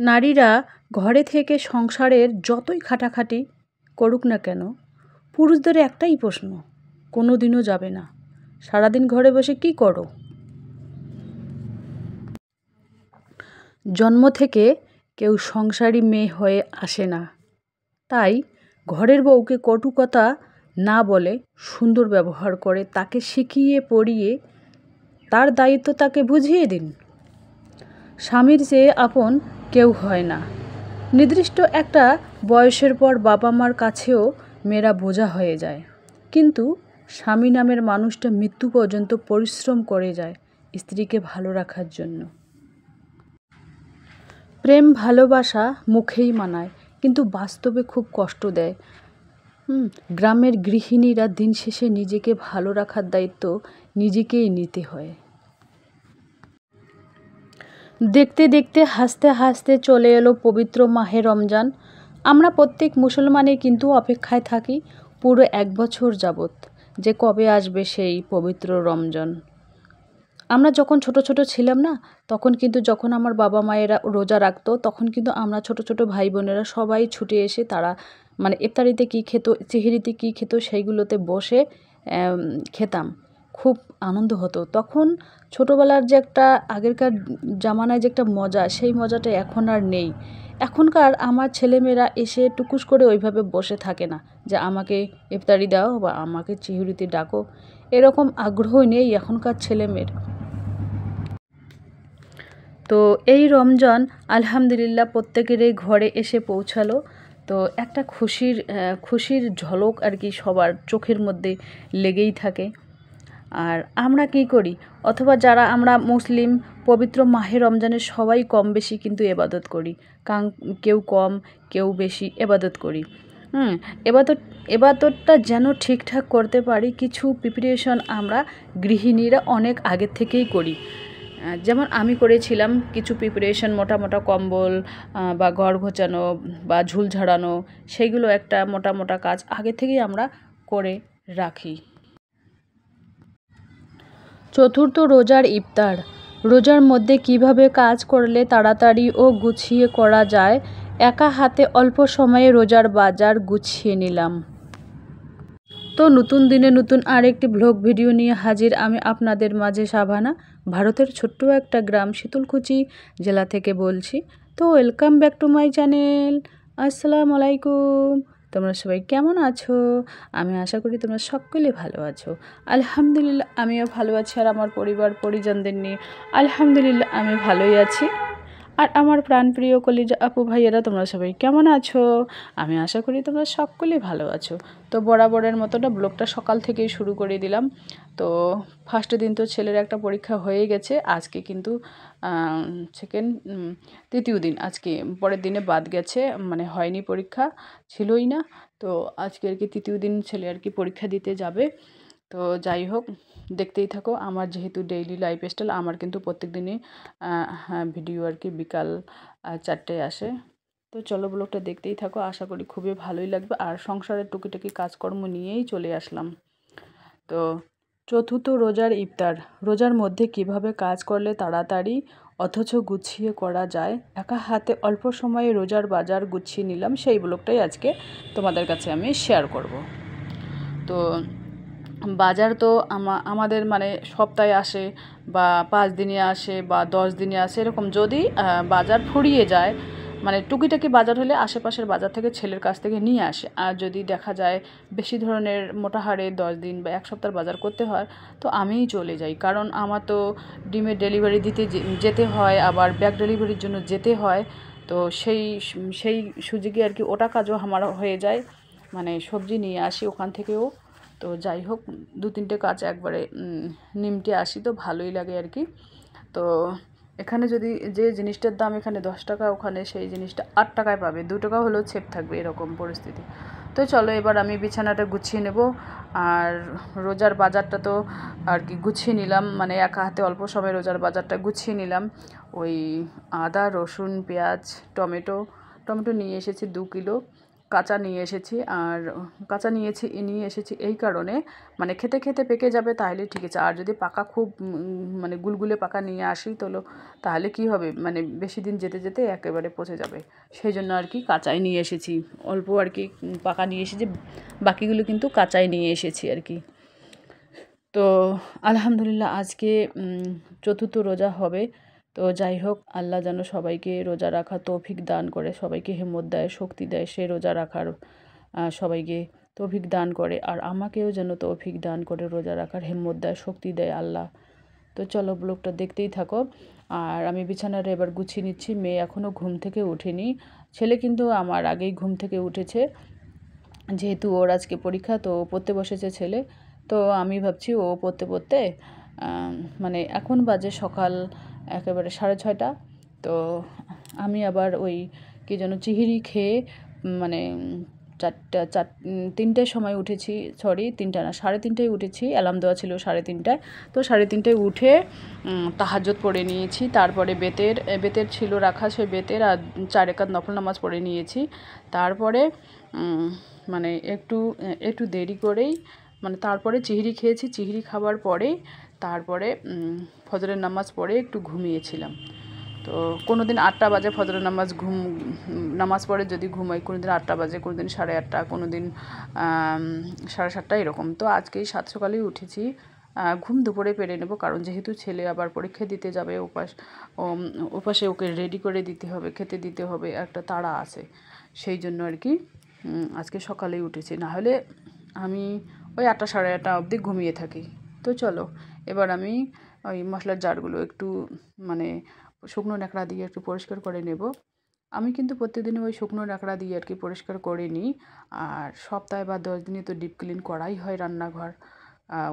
নারীরা ঘরে থেকে সংসারের যতই খাটাখাটি করুক না কেন, পুরুষদের একটাই প্রশ্ন, কোনো দিনও যাবে না, সারাদিন ঘরে বসে কী করো? জন্ম থেকে কেউ সংসারী মেয়ে হয়ে আসে না, তাই ঘরের বউকে কটু কথা না বলে সুন্দর ব্যবহার করে তাকে শিখিয়ে পড়িয়ে তার দায়িত্ব তাকে বুঝিয়ে দিন। স্বামীর চেয়ে আপন কেউ হয় না। নির্দিষ্ট একটা বয়সের পর বাবা মার কাছেও মেয়েরা বোঝা হয়ে যায়, কিন্তু স্বামী নামের মানুষটা মৃত্যু পর্যন্ত পরিশ্রম করে যায় স্ত্রীকে ভালো রাখার জন্য। প্রেম ভালোবাসা মুখেই মানায়, কিন্তু বাস্তবে খুব কষ্ট দেয়। গ্রামের গৃহিণীরা দিন শেষে নিজেকে ভালো রাখার দায়িত্ব নিজেকেই নিতে হয়। দেখতে দেখতে হাসতে হাসতে চলে এলো পবিত্র মাহে রমজান। আমরা প্রত্যেক মুসলমানই কিন্তু অপেক্ষায় থাকি পুরো 1 বছর যাবৎ যে কবে আসবে সেই পবিত্র রমজান। আমরা যখন ছোট ছোট ছিলাম না, তখন কিন্তু যখন আমার বাবা মায়েরা রোজা রাখতো, তখন কিন্তু আমরা ছোট ছোট ভাই বোনেরা সবাই ছুটে এসে তারা মানে ইফতারিতে কী খেত, সেহরিতে কী খেত, সেইগুলোতে বসে খেতাম। খুব আনন্দ হতো তখন। ছোটোবেলার যে একটা আগেরকার জামানায় যে একটা মজা, সেই মজাটা এখন আর নেই। এখনকার আমার ছেলেমেয়েরা এসে টুকুস করে ওইভাবে বসে থাকে না যে আমাকে ইফতারি দাও বা আমাকে চিহুরিতে ডাকো, এরকম আগ্রহ নেই এখনকার ছেলেমেয়ের। তো এই রমজান আলহামদুলিল্লাহ প্রত্যেকেরই ঘরে এসে পৌঁছালো। তো একটা খুশির ঝলক আর কি সবার চোখের মধ্যে লেগেই থাকে। আর আমরা কি করি, অথবা যারা আমরা মুসলিম, পবিত্র মাহে রমজানে সবাই কম বেশি কিন্তু এবাদত করি, কারণ কেউ কম কেউ বেশি এবাদত করি। এবাদতটা যেন ঠিকঠাক করতে পারি, কিছু প্রিপারেশন আমরা গৃহিণীরা অনেক আগের থেকেই করি। যেমন আমি করেছিলাম কিছু প্রিপারেশন, মোটা মোটা কম্বল বা ঘর গোছানো বা ঝুল ঝাড়ানো, সেইগুলো একটা মোটা মোটা কাজ আগে থেকেই আমরা করে রাখি। চতুর্থ রোজার ইফতার। রোজার মধ্যে কিভাবে কাজ করলে তাড়াতাড়ি ও গুছিয়ে করা যায়, একা হাতে অল্প সময়ে রোজার বাজার গুছিয়ে নিলাম। তো নতুন দিনে নতুন আরেকটি ব্লগ ভিডিও নিয়ে হাজির আমি আপনাদের মাঝে শাবানা, ভারতের ছোট্ট একটা গ্রাম শীতলকুচি জেলা থেকে বলছি। তো welcome back to my channel. আসসালামু আলাইকুম। তোমরা সবাই কেমন আছো? আমি আশা করি তোমরা সকলে ভালো আছো। আলহামদুলিল্লাহ আমিও ভালো আছি, আর আমার পরিবার পরিজনদের নিয়ে আলহামদুলিল্লাহ আমি ভালোই আছি। আর আমার প্রাণপ্রিয় কলিজা আপু ভাইয়েরা তোমরা সবাই কেমন আছো? আমি আশা করি তোমরা সকলেই ভালো আছো। তো বরাবরের মতোটা ব্লগটা সকাল থেকেই শুরু করে দিলাম। তো ফার্স্ট দিন তো ছেলের একটা পরীক্ষা হয়ে গেছে, আজকে কিন্তু তৃতীয় দিন, আজকে পরের দিনে বাদ গেছে, মানে হয়নি, পরীক্ষা ছিলই না। তো আজকে আর কি তৃতীয় দিন ছেলে আর কি পরীক্ষা দিতে যাবে। তো যাই হোক, দেখতেই থাকো। আমার যেহেতু ডেইলি লাইফস্টাইল, আমার কিন্তু প্রত্যেক দিনই ভিডিও আর কি বিকাল 4টায় আসে। তো চলো ব্লগটা দেখতেই থাকো, আশা করি খুবই ভালোই লাগবে। আর সংসারের টুকিটাকি কাজকর্ম নিয়েই চলে আসলাম। তো চতুর্থ রোজার ইফতার। রোজার মধ্যে কিভাবে কাজ করলে তাড়াতাড়ি অথচ গুছিয়ে করা যায়, একা হাতে অল্প সময়ে রোজার বাজার গুছিয়ে নিলাম, সেই ব্লগটাই আজকে তোমাদের কাছে আমি শেয়ার করব। তো বাজার তো আমাদের মানে সপ্তাহে আসে বা 5 দিনে আসে বা 10 দিনে আসে, এরকম। যদি বাজার ফুরিয়ে যায়, মানে টুকিটাকি বাজার হলে আশেপাশের বাজার থেকে ছেলের কাছ থেকে নিয়ে আসে। আর যদি দেখা যায় বেশি ধরনের মোটা হারে 10 দিন বা 1 সপ্তাহ বাজার করতে হয়, তো আমিই চলে যাই, কারণ আমার তো ডিমের ডেলিভারি দিতে যেতে হয়, আবার ব্যাগ ডেলিভারির জন্য যেতে হয়। তো সেই সুযোগে আর কি ওটা কাজও আমার হয়ে যায়, মানে সবজি নিয়ে আসি ওখান থেকেও। তো যাই হোক, 2-3টে কাজ একবারে নিমটে আসি, তো ভালোই লাগে আর কি। তো এখানে যদি যে জিনিসটার দাম এখানে 10 টাকা, ওখানে সেই জিনিসটা 8 টাকায় পাবে, 2 টাকা হলেও ছেপ থাকবে, এরকম পরিস্থিতি। তো চলো এবার আমি বিছানাটা গুছিয়ে নেব। আর রোজার বাজারটা তো আর কি গুছিয়ে নিলাম, মানে একা হাতে অল্প সময় রোজার বাজারটা গুছিয়ে নিলাম। ওই আদা রসুন পেঁয়াজ টমেটো নিয়ে এসেছি 2 কিলো, কাঁচা নিয়ে এসেছি। আর কাঁচা নিয়ে এসেছি এই কারণে, মানে খেতে খেতে পেকে যাবে তাহলে ঠিক আছে। আর যদি পাকা খুব মানে গুলগুলে পাকা নিয়ে আসি তাহলে কি হবে, মানে বেশি দিন যেতে যেতে একেবারে পচে যাবে। সেই জন্য আর কি কাঁচাই নিয়ে এসেছি। অল্প আর কি পাকা নিয়ে এসেছি, বাকিগুলো কিন্তু কাঁচাই নিয়ে এসেছি আর কি। তো আলহামদুলিল্লাহ আজকে চতুর্থ রোজা হবে। তো যাই হোক, আল্লাহ যেন সবাইকে রোজা রাখার তৌফিক দান করে, সবাইকে হিম্মত দেয়, শক্তি দেয় সে রোজা রাখার, সবাইকে তৌফিক দান করে। আর আমাকেও যেন তৌফিক দান করে রোজা রাখার হিম্মত দেয়, শক্তি দেয় আল্লাহ। তো চলো ব্লগটা দেখতেই থাকো। আর আমি বিছানাটা এবার গুছিয়ে নিচ্ছি। মেয়ে এখনও ঘুম থেকে ওঠেনি। ছেলে কিন্তু আমার আগেই ঘুম থেকে উঠেছে, যেহেতু ওর আজকে পরীক্ষা, তো পড়তে বসেছে ছেলে। তো আমি ভাবছি ও পড়তে পড়তে মানে এখন বাজে সকাল একেবারে 6:30। তো আমি আবার ওই কী যেন চিহিরি খেয়ে মানে 3টের সময় উঠেছি, সরি 3টা না 3:30টায় উঠেছি, অ্যালার্ম দেওয়া ছিল 3:30টায়। তো 3:30টায় উঠে তাহাজ্জুদ পড়ে নিয়েছি। তারপরে বেতের ছিল রাখা, সেই বেতের আর 4 রাকাত নফল নামাজ পড়ে নিয়েছি। তারপরে মানে একটু দেরি করেই, মানে তারপরে চিহিরি খেয়েছি। চিহিরি খাবার পরে তারপরে ফজরের নামাজ পড়ে একটু ঘুমিয়েছিলাম। তো কোনো দিন 8টা বাজে ফজরের নামাজ পড়ে যদি ঘুমাই, কোনো দিন 8টা বাজে, কোনো দিন 8:30, কোনো দিন 7:30 এরকম। তো আজকেই 7 সকালেই উঠেছি। ঘুম দুপুরে পেরে নেব, কারণ যেহেতু ছেলে আবার পরীক্ষা দিতে যাবে, ওপাশে ওকে রেডি করে দিতে হবে, খেতে দিতে হবে, একটা তাড়া আছে। সেই জন্য আর কি আজকে সকালেই উঠেছি, নাহলে আমি ওই 8টা 8:30 অবধি ঘুমিয়ে থাকি। তো চলো এবার আমি ওই মশলার জারগুলো একটু মানে শুকনো ন্যাকড়া দিয়ে একটু পরিষ্কার করে নেব। আমি কিন্তু প্রত্যেকদিন ওই শুকনো ন্যাকড়া দিয়ে আর কি পরিষ্কার করে নিই। আর সপ্তাহে বা 10 দিনে তো ডিপ ক্লিন করাই হয় রান্নাঘর।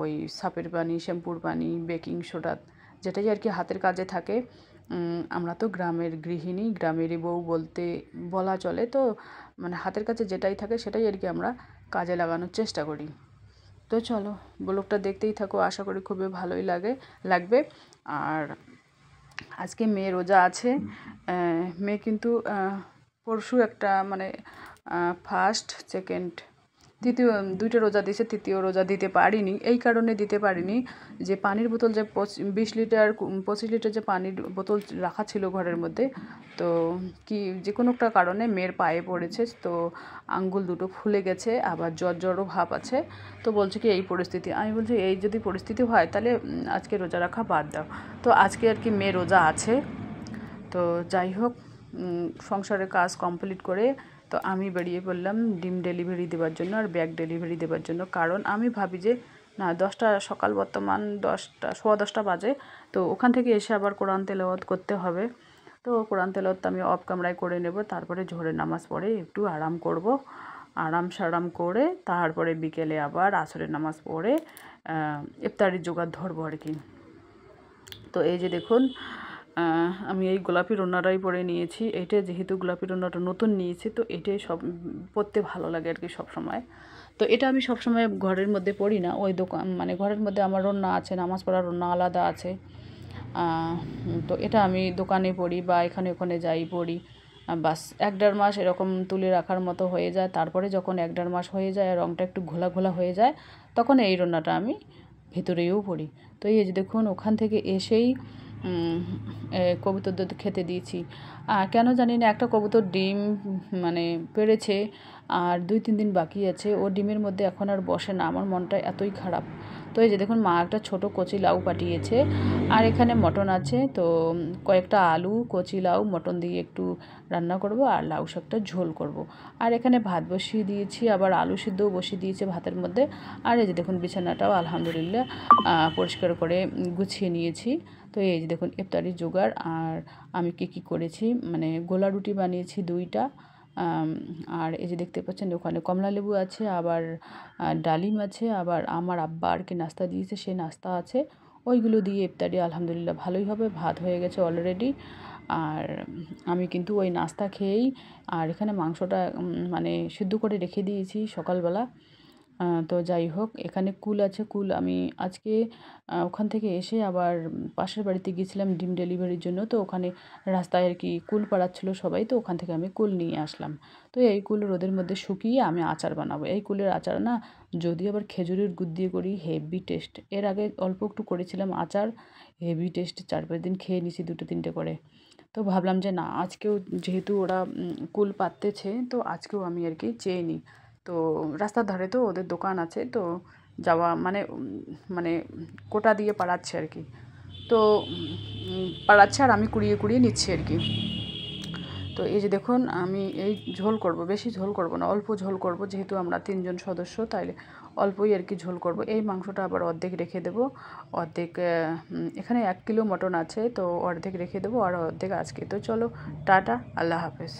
ওই সাপের পানি, শ্যাম্পুর পানি, বেকিং সোডা, যেটাই আর কি হাতের কাজে থাকে। আমরা তো গ্রামের গৃহিণী, গ্রামেরই বউ বলা চলে। তো মানে হাতের কাছে যেটাই থাকে সেটাই আর কি আমরা কাজে লাগানোর চেষ্টা করি। তো চলো ব্লগটা দেখতেই থাকো, আশা করি খুবই ভালোই লাগবে। আর আজকে মেয়ে রোজা আছে। মেয়ে কিন্তু পরশু একটা মানে ফার্স্ট, সেকেন্ড, তৃতীয় 2টা রোজা দিয়েছে, তৃতীয় রোজা দিতে পারিনি। এই কারণে দিতে পারিনি যে পানির বোতল যে 20 লিটার 25 লিটার যে পানির বোতল রাখা ছিল ঘরের মধ্যে, তো কি যে কোনো একটা কারণে মেয়ের পায়ে পড়েছে। তো আঙ্গুল দুটো ফুলে গেছে, আবার জ্বরও ভাব আছে। তো বলছে কি এই পরিস্থিতি, আমি বলছি এই যদি পরিস্থিতি হয় তাহলে আজকে রোজা রাখা বাদ দাও। তো আজকে আর কি মেয়ে রোজা আছে। তো যাই হোক, সংসারের কাজ কমপ্লিট করে তো আমি বেরিয়ে পড়লাম ডিম ডেলিভারি দেওয়ার জন্য আর ব্যাগ ডেলিভারি দেওয়ার জন্য। কারণ আমি ভাবি যে না, 10টা সকাল, বর্তমান 10টা 10:15 বাজে, তো ওখান থেকে এসে আবার কোরআন তেলাওয়াত করতে হবে। তো কোরআন তেলাওয়াত আমি অফ ক্যামেরায় করে নেব। তারপরে জোহরের নামাজ পড়ে একটু আরাম করব। আরাম করে তারপরে বিকেলে আবার আসরের নামাজ পড়ে ইফতারির জোগাড় ধরবো আর কি। তো এই যে দেখুন, আমি এই গোলাপি ওড়নাটাই পরে নিয়েছি। এটা যেহেতু গোলাপি ওড়নাটা নতুন নিয়েছি, তো এটাই সব পরতে ভালো লাগে আর কি সবসময়। তো এটা আমি সবসময় ঘরের মধ্যে পরি না, ওই দোকান মানে ঘরের মধ্যে আমার ওড়না আছে, নামাজ পড়ার ওড়না আলাদা আছে। তো এটা আমি দোকানে পরি বা এখানে ওখানে যাই পরি। বাস 1-1.5 মাস এরকম তুলে রাখার মতো হয়ে যায়। তারপরে যখন 1-1.5 মাস হয়ে যায় আর রঙটা একটু ঘোলা ঘোলা হয়ে যায়, তখন এই ওড়নাটা আমি ভেতরেও পরি। তো এই যে দেখুন, ওখান থেকে এসেই কবুতরদের খেতে দিয়েছি। কেন জানি না, একটা কবুতর ডিম মানে পেড়েছে, আর 2-3 দিন বাকি আছে। ও ডিমের মধ্যে এখন আর বসে না, আমার মনটা এতই খারাপ। তো এই যে দেখুন, মা একটা ছোটো কচি লাউ পাঠিয়েছে, আর এখানে মটন আছে। তো কয়েকটা আলু, কচি লাউ, মটন দিয়ে একটু রান্না করব, আর লাউ শাকটা ঝোল করব। আর এখানে ভাত বসিয়ে দিয়েছি, আবার আলু সিদ্ধও বসিয়ে দিয়েছে ভাতের মধ্যে। আর এই যে দেখুন, বিছানাটাও আলহামদুলিল্লাহ পরিষ্কার করে গুছিয়ে নিয়েছি। তো এই যে দেখুন ইফতারির জোগাড়। আর আমি কী করেছি, মানে গোলা রুটি বানিয়েছি 2টা। আর এই যে দেখতে পাচ্ছেন ওখানে কমলালেবু আছে, আবার ডালিম আছে, আবার আমার আব্বা আর কি নাস্তা দিয়েছে, সেই নাস্তা আছে। ওইগুলো দিয়ে ইফতারি আলহামদুলিল্লাহ ভালোই হবে। ভাত হয়ে গেছে অলরেডি। আর আমি কিন্তু ওই নাস্তা খেয়েই, আর এখানে মাংসটা মানে সিদ্ধ করে রেখে দিয়েছি সকালবেলা। তো যাই হোক, এখানে কুল আছে। কুল আমি আজকে ওখান থেকে এসে আবার পাশের বাড়িতে গিয়েছিলাম ডিম ডেলিভারির জন্য। তো ওখানে রাস্তায় আর কি কুল পাড়াচ্ছিল সবাই, তো ওখান থেকে আমি কুল নিয়ে আসলাম। তো এই কুল রোদের মধ্যে শুকিয়ে আমি আচার বানাবো। এই কুলের আচার না, যদি আবার খেজুরের গুড় দিয়ে করি, হেভি টেস্ট। এর আগে অল্প একটু করেছিলাম আচার, হেভি টেস্ট। 4-5 দিন খেয়ে নিছি 2-3টে করে। তো ভাবলাম যে না, আজকেও যেহেতু ওরা কুল পাড়তেছে, তো আজকেও আমি আর কি চেয়ে নিই। তো রাস্তার ধারে তো ওদের দোকান আছে, তো যাওয়া মানে মানে কোটা দিয়ে পাড়াচ্ছে আর কি। তো পাড়াচ্ছে আর আমি কুড়িয়ে কুড়িয়ে নিচ্ছি আর কি। তো এই যে দেখুন, আমি এই ঝোল করব, বেশি ঝোল করব না, অল্প ঝোল করব, যেহেতু আমরা 3জন সদস্য, তাইলে অল্পই আর কি ঝোল করব। এই মাংসটা আবার অর্ধেক রেখে দেবো, অর্ধেক এখানে 1 কিলো মটন আছে, তো অর্ধেক রেখে দেবো আর অর্ধেক আজকে। তো চলো, টাটা, আল্লাহ হাফেজ।